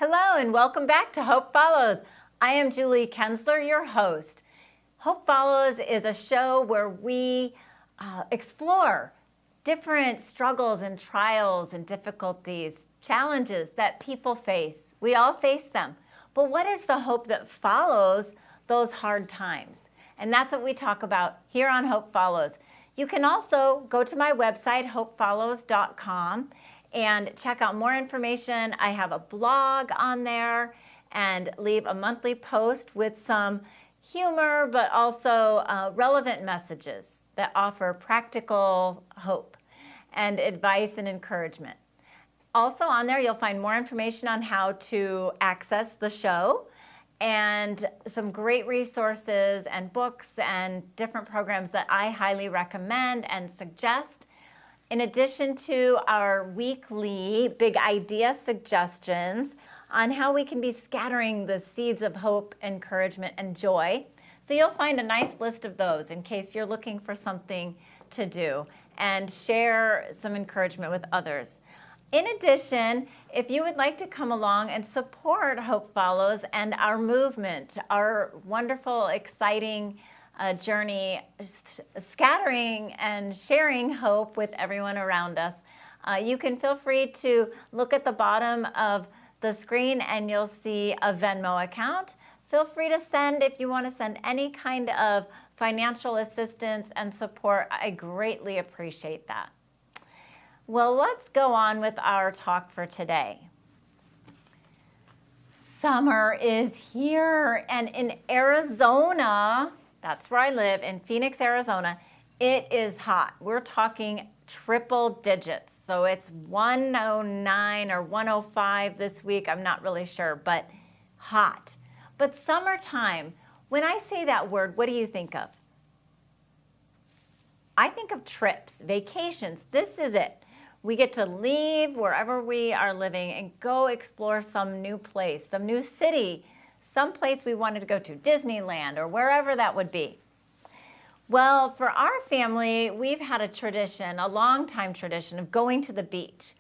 Hello and welcome back to Hope Follows. I am Julie Kenzler, your host. Hope Follows is a show where we explore different struggles and trials and difficulties, challenges that people face. We all face them. But what is the hope that follows those hard times? And that's what we talk about here on Hope Follows. You can also go to my website, hopefollows.com, and check out more information. I have a blog on there and leave a monthly post with some humor, but also relevant messages that offer practical hope and advice and encouragement. Also on there, you'll find more information on how to access the show and some great resources and books and different programs that I highly recommend and suggest. In addition to our weekly big idea suggestions on how we can be scattering the seeds of hope, encouragement, and joy. So you'll find a nice list of those in case you're looking for something to do and share some encouragement with others. In addition, if you would like to come along and support Hope Follows and our movement, our wonderful, exciting journey, scattering and sharing hope with everyone around us, you can feel free to look at the bottom of the screen and you'll see a Venmo account. Feel free to send if you want to send any kind of financial assistance and support. I greatly appreciate that. Well, let's go on with our talk for today. Summer is here, and in Arizona, that's where I live, in Phoenix, Arizona, it is hot. We're talking triple digits. So it's 109 or 105 this week. I'm not really sure, but hot. But summertime, when I say that word, what do you think of? I think of trips, vacations. This is it. We get to leave wherever we are living and go explore some new place, some new city, some place we wanted to go to, Disneyland or wherever that would be. Well, for our family, we've had a tradition, a long-time tradition of going to the beach.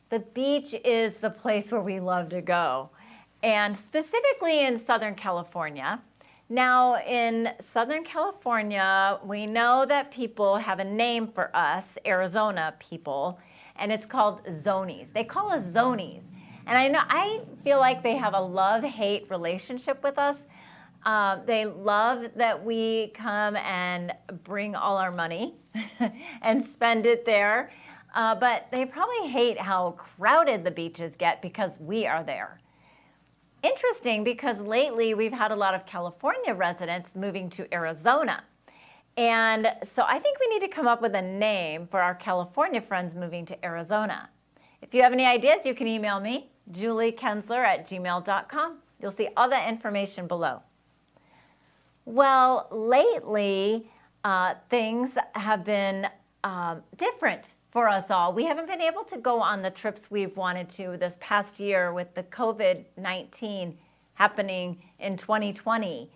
The beach is the place where we love to go, and specifically in Southern California. Now, in Southern California, we know that people have a name for us, Arizona people, and it's called zonies. They call us zonies. And I feel like they have a love-hate relationship with us. They love that we come and bring all our money and spend it there. But they probably hate how crowded the beaches get because we are there. Interesting, because lately we've had a lot of California residents moving to Arizona. And so I think we need to come up with a name for our California friends moving to Arizona. If you have any ideas, you can email me, juliekenzler@gmail.com. You'll see all that information below. Well, lately, things have been different for us all. We haven't been able to go on the trips we've wanted to this past year with the COVID-19 happening in 2020.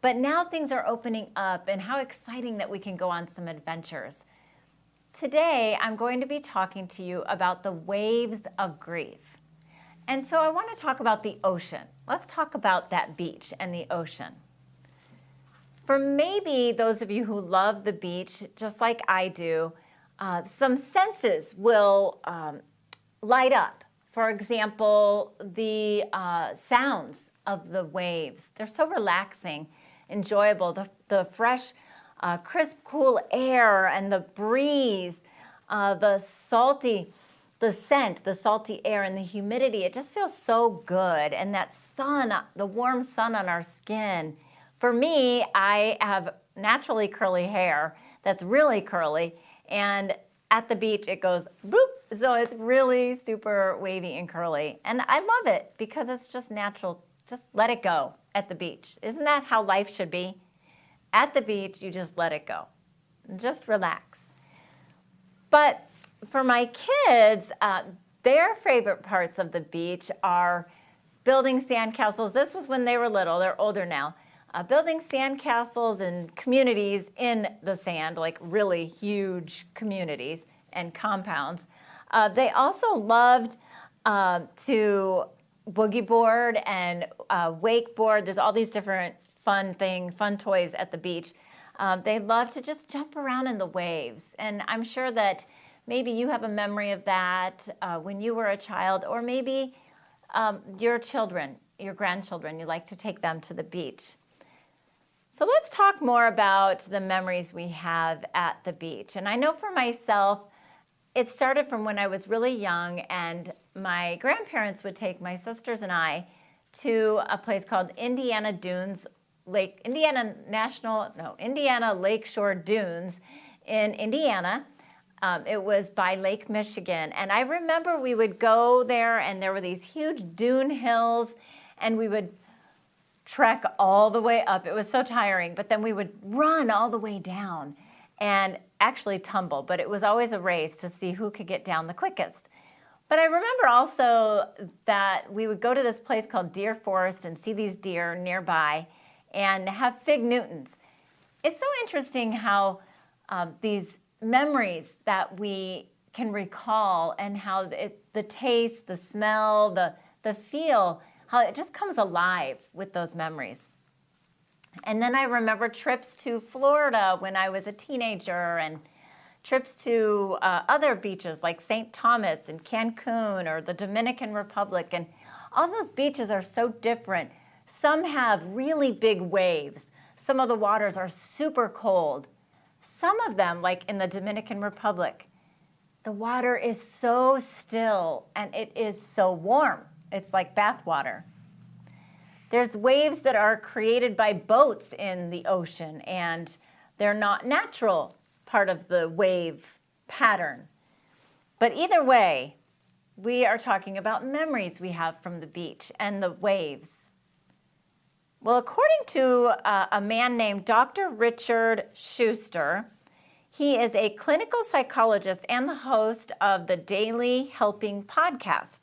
But now things are opening up, and how exciting that we can go on some adventures. Today, I'm going to be talking to you about the waves of grief. And so I want to talk about the ocean. Let's talk about that beach and the ocean. For maybe those of you who love the beach, just like I do, some senses will light up. For example, the sounds of the waves. They're so relaxing, enjoyable. The fresh, crisp, cool air and the breeze, the scent, the salty air and the humidity. It just feels so good. And that sun, the warm sun on our skin. For me, I have naturally curly hair that's really curly. And at the beach, it goes boop. So it's really super wavy and curly. And I love it because it's just natural. Just let it go at the beach. Isn't that how life should be? At the beach, you just let it go. Just relax. But for my kids, their favorite parts of the beach are building sandcastles. This was when they were little. They're older now. Building sandcastles and communities in the sand, like really huge communities and compounds. They also loved to boogie board and wakeboard. There's all these different fun toys at the beach. They love to just jump around in the waves. And I'm sure that maybe you have a memory of that when you were a child, or maybe your children, your grandchildren, you like to take them to the beach. So let's talk more about the memories we have at the beach. And I know for myself, it started from when I was really young, and my grandparents would take my sisters and I to a place called Indiana Lakeshore Dunes in Indiana. It was by Lake Michigan. And I remember we would go there, and there were these huge dune hills, and we would trek all the way up. It was so tiring, but then we would run all the way down and actually tumble, but it was always a race to see who could get down the quickest. But I remember also that we would go to this place called Deer Forest and see these deer nearby and have fig Newtons. It's so interesting how these memories that we can recall, and how the taste, the smell, the feel, how it just comes alive with those memories. And then I remember trips to Florida when I was a teenager, and trips to other beaches like St. Thomas and Cancun or the Dominican Republic. And all those beaches are so different. Some have really big waves. Some of the waters are super cold. Some of them, like in the Dominican Republic, the water is so still and it is so warm. It's like bath water. There's waves that are created by boats in the ocean, and they're not natural part of the wave pattern. But either way, we are talking about memories we have from the beach and the waves. Well, according to a man named Dr. Richard Schuster, he is a clinical psychologist and the host of the Daily Helping podcast.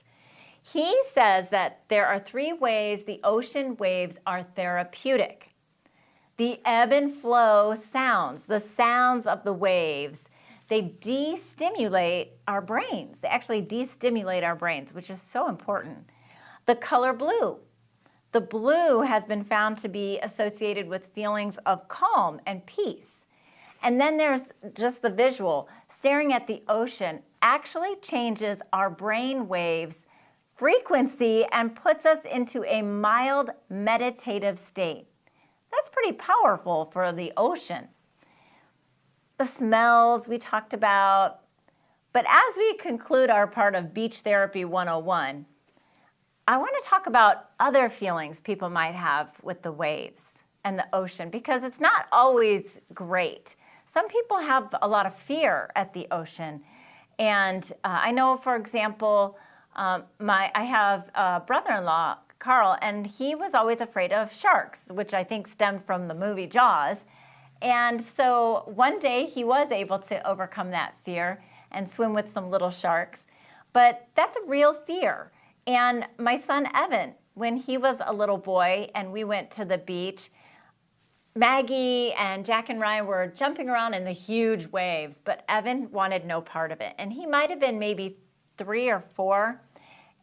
He says that there are 3 ways the ocean waves are therapeutic. The ebb and flow sounds, the sounds of the waves, they de-stimulate our brains. They actually de-stimulate our brains, which is so important. The color blue. The blue has been found to be associated with feelings of calm and peace. And then there's just the visual. Staring at the ocean actually changes our brain waves frequency and puts us into a mild meditative state. That's pretty powerful for the ocean. The smells we talked about. But as we conclude our part of Beach Therapy 101, I want to talk about other feelings people might have with the waves and the ocean, because it's not always great. Some people have a lot of fear at the ocean. And I know, for example, I have a brother-in-law, Carl, and he was always afraid of sharks, which I think stemmed from the movie Jaws. And so one day he was able to overcome that fear and swim with some little sharks. But that's a real fear. And my son Evan, when he was a little boy and we went to the beach, Maggie and Jack and Ryan were jumping around in the huge waves, but Evan wanted no part of it. And he might have been maybe 3 or 4,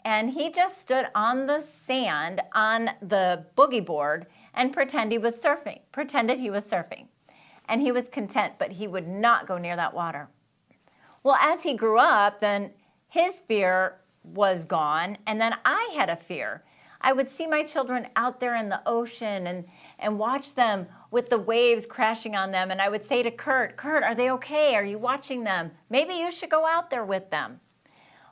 and he just stood on the sand on the boogie board and pretended he was surfing. And he was content, but he would not go near that water. Well, as he grew up, then his fear was gone, and then I had a fear. I would see my children out there in the ocean and watch them with the waves crashing on them, and I would say to Kurt, are they okay? Are you watching them? Maybe you should go out there with them.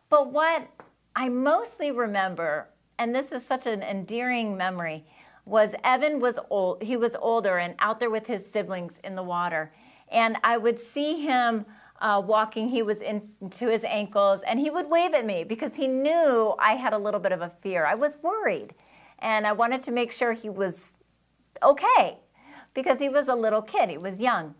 But what I mostly remember, and this is such an endearing memory, was Evan was old. He was older and out there with his siblings in the water. And I would see him walking. He was into his ankles, and he would wave at me because he knew I had a little bit of a fear. I was worried, and I wanted to make sure he was okay because he was a little kid. He was young.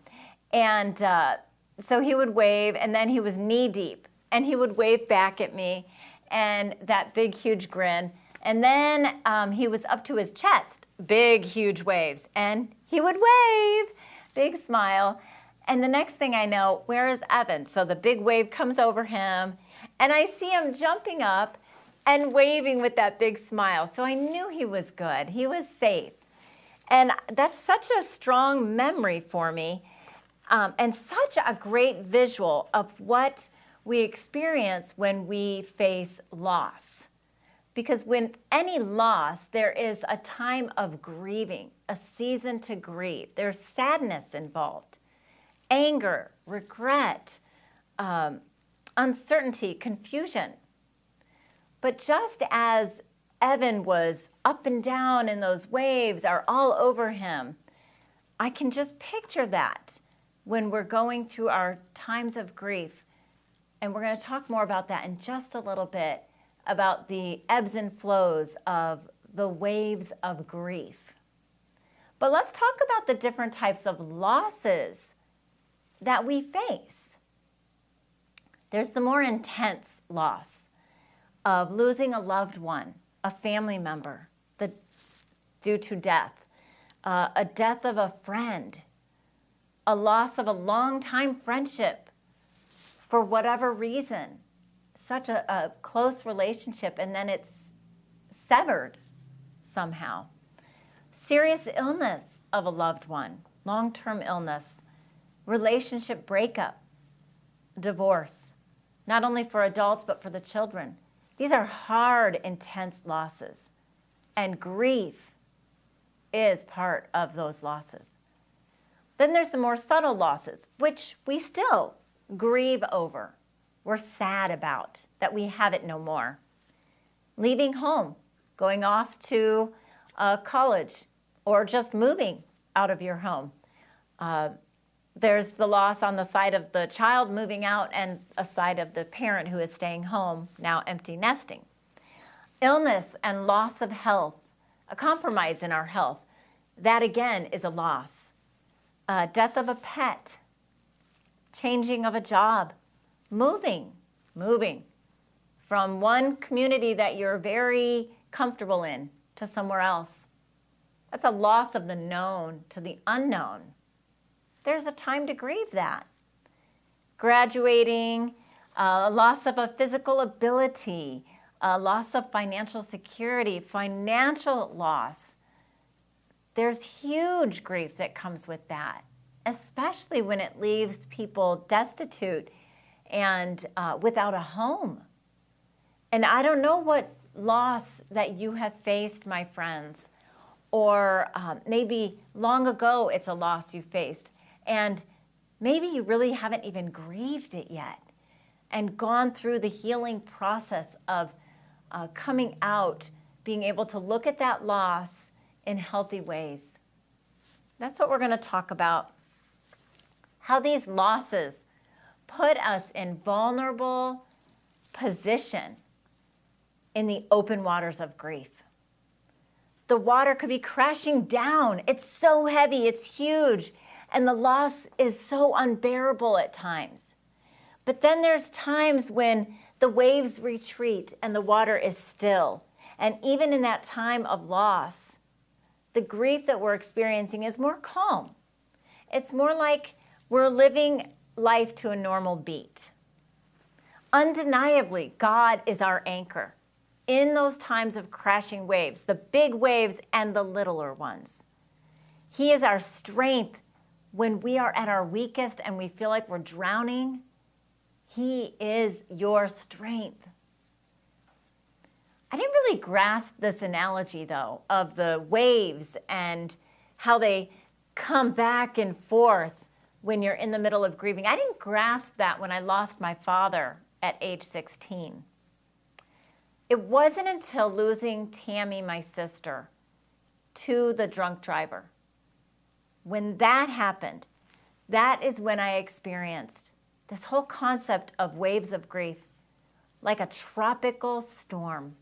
And so he would wave, and then he was knee deep, and he would wave back at me, and that big, huge grin. And then he was up to his chest, big, huge waves, and he would wave, big smile. And the next thing I know, where is Evan? So the big wave comes over him, and I see him jumping up, and waving with that big smile. So I knew he was good. He was safe. And that's such a strong memory for me, and such a great visual of what we experience when we face loss. Because when any loss, there is a time of grieving, a season to grieve. There's sadness involved, anger, regret, uncertainty, confusion. But just as Evan was up and down and those waves are all over him, I can just picture that when we're going through our times of grief. And we're going to talk more about that in just a little bit, about the ebbs and flows of the waves of grief. But let's talk about the different types of losses that we face. There's the more intense loss of losing a loved one, a family member, due to death, a death of a friend, a loss of a long-time friendship for whatever reason, such a close relationship, and then it's severed somehow. Serious illness of a loved one, long-term illness, relationship breakup, divorce, not only for adults but for the children. These are hard, intense losses, and grief is part of those losses. Then there's the more subtle losses, which we still grieve over. We're sad about that we have it no more. Leaving home, going off to college, or just moving out of your home. There's the loss on the side of the child moving out and a side of the parent who is staying home, now empty nesting. Illness and loss of health, a compromise in our health, that again is a loss. Death of a pet, changing of a job, moving from one community that you're very comfortable in to somewhere else. That's a loss of the known to the unknown. There's a time to grieve that. Graduating, loss of a physical ability, loss of financial security, financial loss. There's huge grief that comes with that, especially when it leaves people destitute and without a home. And I don't know what loss that you have faced, my friends, or maybe long ago it's a loss you faced, and maybe you really haven't even grieved it yet and gone through the healing process of coming out, being able to look at that loss in healthy ways. That's what we're going to talk about. How these losses put us in vulnerable position in the open waters of grief. The water could be crashing down. It's so heavy, it's huge, and the loss is so unbearable at times. But then there's times when the waves retreat and the water is still. And even in that time of loss, the grief that we're experiencing is more calm. It's more like we're living life to a normal beat. Undeniably, God is our anchor in those times of crashing waves, the big waves and the littler ones. He is our strength when we are at our weakest and we feel like we're drowning. He is your strength. I didn't really grasp this analogy, though, of the waves and how they come back and forth when you're in the middle of grieving. I didn't grasp that when I lost my father at age 16. It wasn't until losing Tammy, my sister, to the drunk driver. When that happened, that is when I experienced this whole concept of waves of grief, like a tropical storm.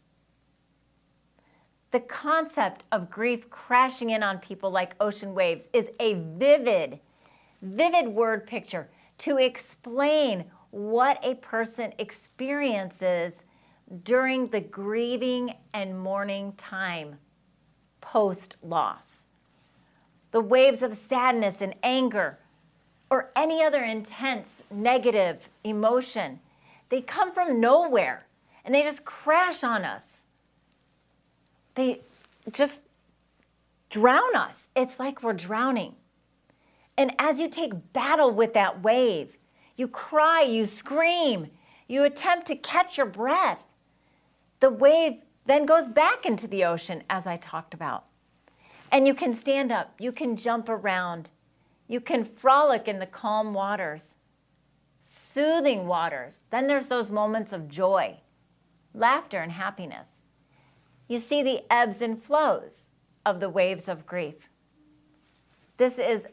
The concept of grief crashing in on people like ocean waves is a vivid word picture to explain what a person experiences during the grieving and mourning time post-loss. The waves of sadness and anger or any other intense negative emotion, they come from nowhere and they just crash on us. They just drown us. It's like we're drowning. And as you take battle with that wave, you cry, you scream, you attempt to catch your breath. The wave then goes back into the ocean, as I talked about. And you can stand up, you can jump around, you can frolic in the calm waters, soothing waters. Then there's those moments of joy, laughter, and happiness. You see the ebbs and flows of the waves of grief. This is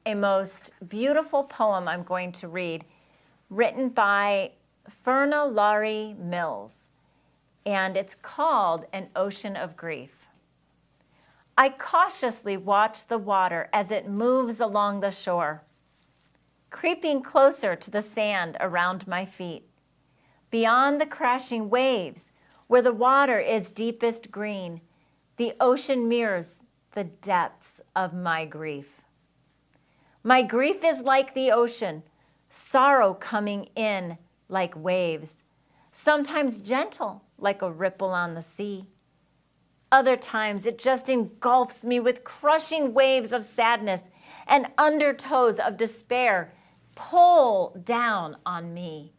a most beautiful poem I'm going to read, written by Ferna Laurie Mills, and it's called An Ocean of Grief. I cautiously watch the water as it moves along the shore, creeping closer to the sand around my feet. Beyond the crashing waves, where the water is deepest green, the ocean mirrors the depths of my grief. My grief is like the ocean, sorrow coming in like waves, sometimes gentle like a ripple on the sea. Other times it just engulfs me with crushing waves of sadness and undertows of despair pull down on me.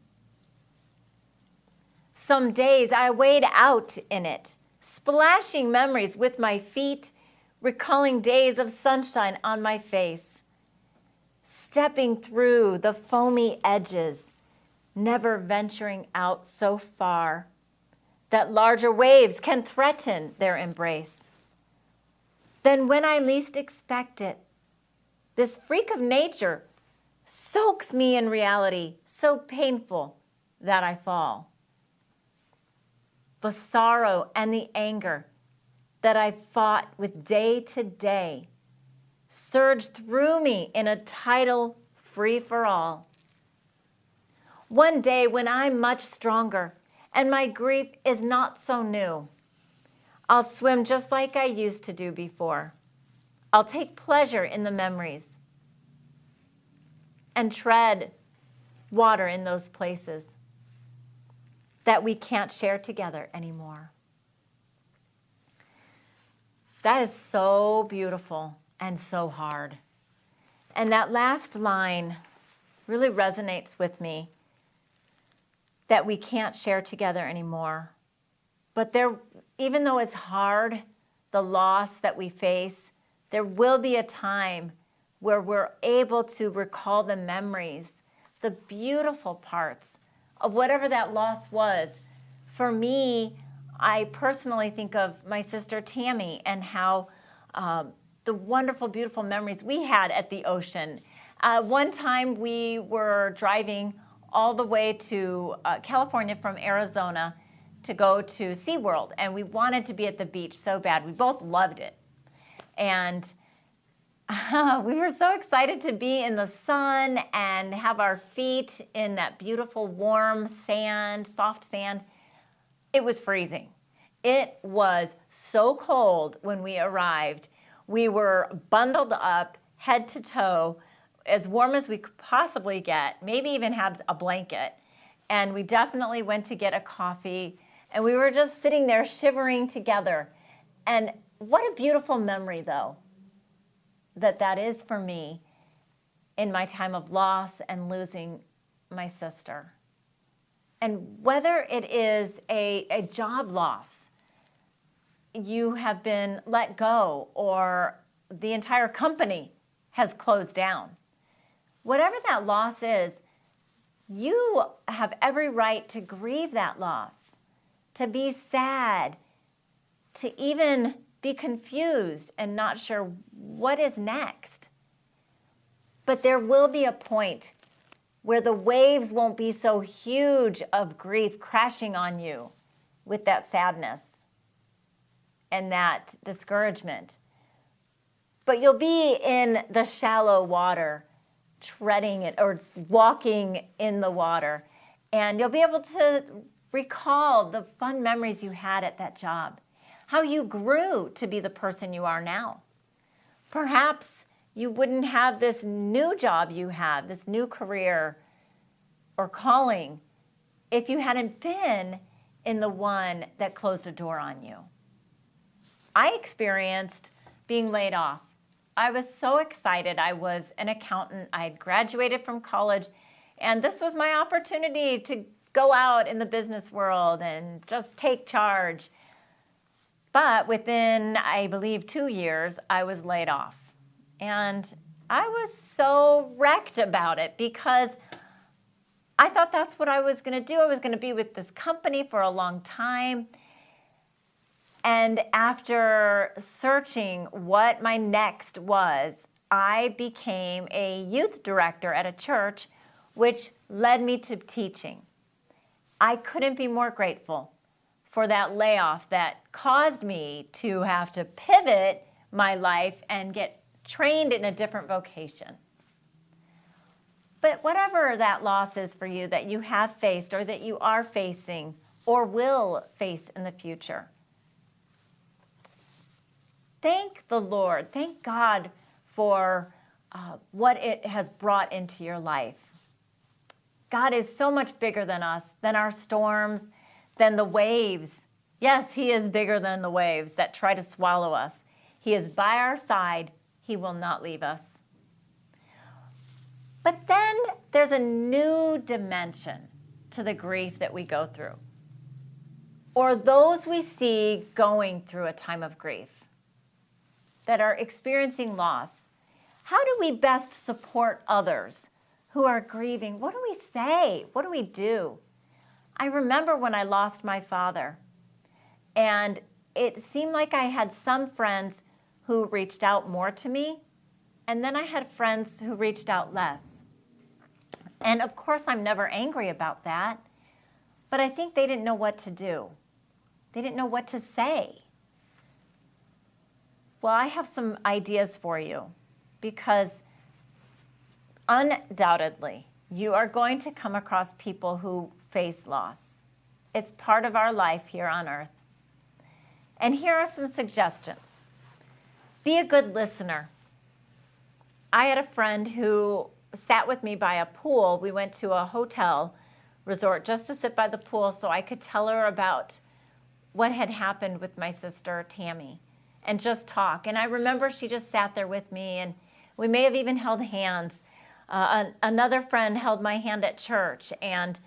Some days I wade out in it, splashing memories with my feet, recalling days of sunshine on my face, stepping through the foamy edges, never venturing out so far that larger waves can threaten their embrace. Then when I least expect it, this freak of nature soaks me in reality so painful that I fall. The sorrow and the anger that I fought with day to day surge through me in a tidal free-for-all. One day when I'm much stronger and my grief is not so new, I'll swim just like I used to do before. I'll take pleasure in the memories and tread water in those places that we can't share together anymore. That is so beautiful and so hard. And that last line really resonates with me, that we can't share together anymore. But even though it's hard, the loss that we face, there will be a time where we're able to recall the memories, the beautiful parts of whatever that loss was. For me, I personally think of my sister Tammy and how the wonderful, beautiful memories we had at the ocean. One time we were driving all the way to California from Arizona to go to SeaWorld, and we wanted to be at the beach so bad. We both loved it. And we were so excited to be in the sun and have our feet in that beautiful warm sand, soft sand. It was freezing. It was so cold when we arrived. We were bundled up head to toe, as warm as we could possibly get, maybe even had a blanket. And we definitely went to get a coffee, and we were just sitting there shivering together. And what a beautiful memory, though, that is for me in my time of loss and losing my sister. And whether it is a job loss, you have been let go, or the entire company has closed down, whatever that loss is, you have every right to grieve that loss, to be sad, to even be confused and not sure what is next. But there will be a point where the waves won't be so huge of grief crashing on you with that sadness and that discouragement. But you'll be in the shallow water, treading it or walking in the water, and you'll be able to recall the fun memories you had at that job, how you grew to be the person you are now. Perhaps you wouldn't have this new job you have, this new career or calling, if you hadn't been in the one that closed a door on you. I experienced being laid off. I was so excited. I was an accountant. I had graduated from college, and this was my opportunity to go out in the business world and just take charge. But within, I believe, 2 years, I was laid off. And I was so wrecked about it because I thought that's what I was going to do. I was going to be with this company for a long time. And after searching what my next was, I became a youth director at a church, which led me to teaching. I couldn't be more grateful for that layoff that caused me to have to pivot my life and get trained in a different vocation. But whatever that loss is for you that you have faced or that you are facing or will face in the future, thank the Lord, thank God for what it has brought into your life. God is so much bigger than us, than our storms, than the waves. Yes, He is bigger than the waves that try to swallow us. He is by our side. He will not leave us. But then there's a new dimension to the grief that we go through, or those we see going through a time of grief that are experiencing loss. How do we best support others who are grieving? What do we say? What do we do? I remember when I lost my father, and it seemed like I had some friends who reached out more to me, and then I had friends who reached out less. And of course, I'm never angry about that, but I think they didn't know what to do. They didn't know what to say. Well, I have some ideas for you, because undoubtedly, you are going to come across people who face loss. It's part of our life here on earth. And here are some suggestions. Be a good listener. I had a friend who sat with me by a pool. We went to a hotel resort just to sit by the pool so I could tell her about what had happened with my sister, Tammy, and just talk. And I remember she just sat there with me, and we may have even held hands. Another friend held my hand at church and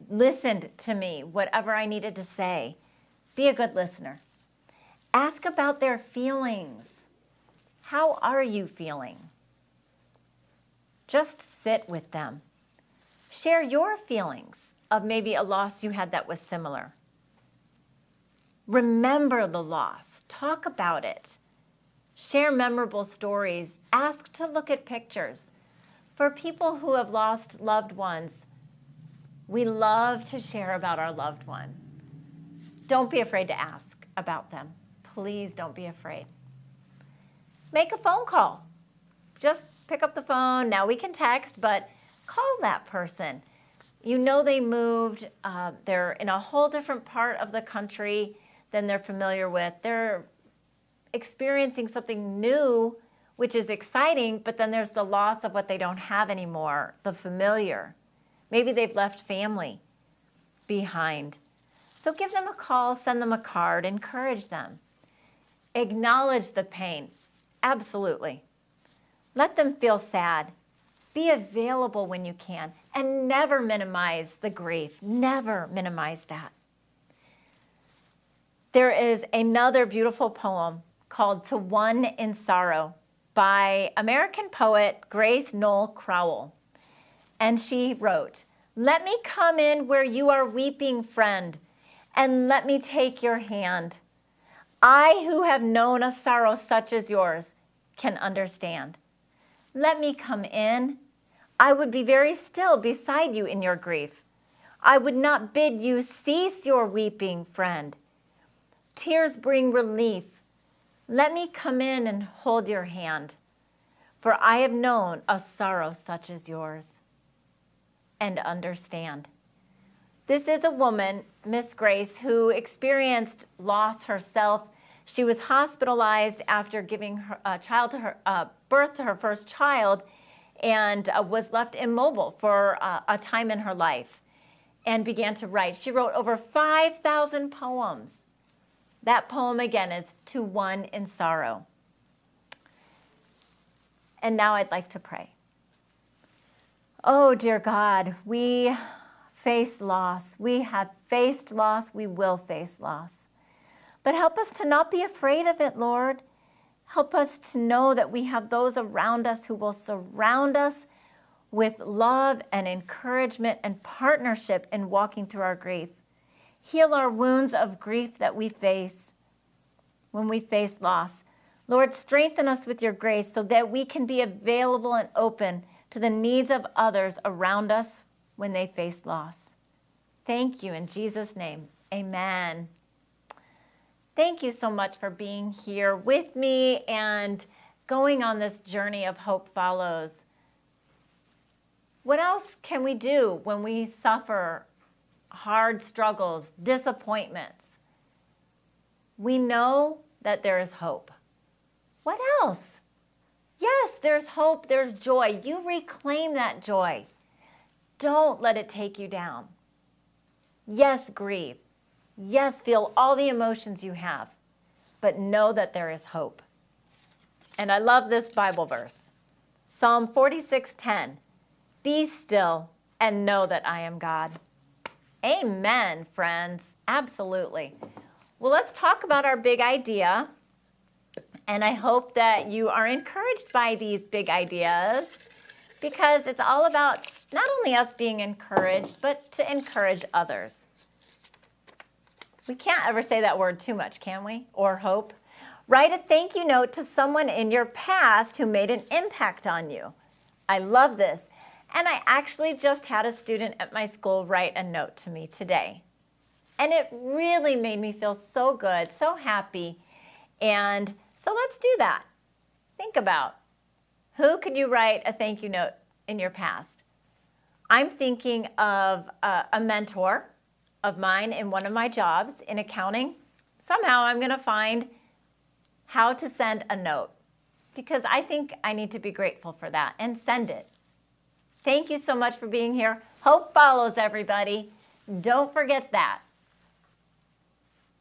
listened to me, whatever I needed to say. Be a good listener. Ask about their feelings. How are you feeling? Just sit with them. Share your feelings of maybe a loss you had that was similar. Remember the loss. Talk about it. Share memorable stories. Ask to look at pictures. For people who have lost loved ones, we love to share about our loved one. Don't be afraid to ask about them. Please don't be afraid. Make a phone call. Just pick up the phone. Now we can text, but call that person. You know they moved. They're in a whole different part of the country than they're familiar with. They're experiencing something new, which is exciting, but then there's the loss of what they don't have anymore, the familiar. Maybe they've left family behind. So give them a call, send them a card, encourage them. Acknowledge the pain. Absolutely. Let them feel sad. Be available when you can, and never minimize the grief. Never minimize that. There is another beautiful poem called To One in Sorrow by American poet Grace Noll Crowell. And she wrote, "Let me come in where you are weeping, friend, and let me take your hand. I who have known a sorrow such as yours can understand. Let me come in. I would be very still beside you in your grief. I would not bid you cease your weeping, friend. Tears bring relief. Let me come in and hold your hand, for I have known a sorrow such as yours and understand." This is a woman, Miss Grace, who experienced loss herself. She was hospitalized after giving birth to her first child, and was left immobile for a time in her life. and began to write. She wrote over 5,000 poems. That poem again is To One in Sorrow. And now I'd like to pray. Oh, dear God, we face loss. We have faced loss. We will face loss. But help us to not be afraid of it, Lord. Help us to know that we have those around us who will surround us with love and encouragement and partnership in walking through our grief. Heal our wounds of grief that we face when we face loss. Lord, strengthen us with your grace so that we can be available and open to the needs of others around us when they face loss. Thank you in Jesus' name. Amen. Thank you so much for being here with me and going on this journey of Hope Follows. What else can we do when we suffer hard struggles, disappointments? We know that there is hope. What else? Yes, there's hope, there's joy. You reclaim that joy. Don't let it take you down. Yes, grieve. Yes, feel all the emotions you have, but know that there is hope. And I love this Bible verse, Psalm 46:10. Be still and know that I am God. Amen, friends. Absolutely. Well, let's talk about our big idea. And I hope that you are encouraged by these big ideas because it's all about not only us being encouraged, but to encourage others. We can't ever say that word too much, can we? Or hope. Write a thank you note to someone in your past who made an impact on you. I love this. And I actually just had a student at my school write a note to me today. And it really made me feel so good, so happy. And so let's do that. Think about who could you write a thank you note in your past? I'm thinking of a mentor of mine in one of my jobs in accounting. Somehow I'm going to find how to send a note because I think I need to be grateful for that and send it. Thank you so much for being here. Hope follows, everybody. Don't forget that.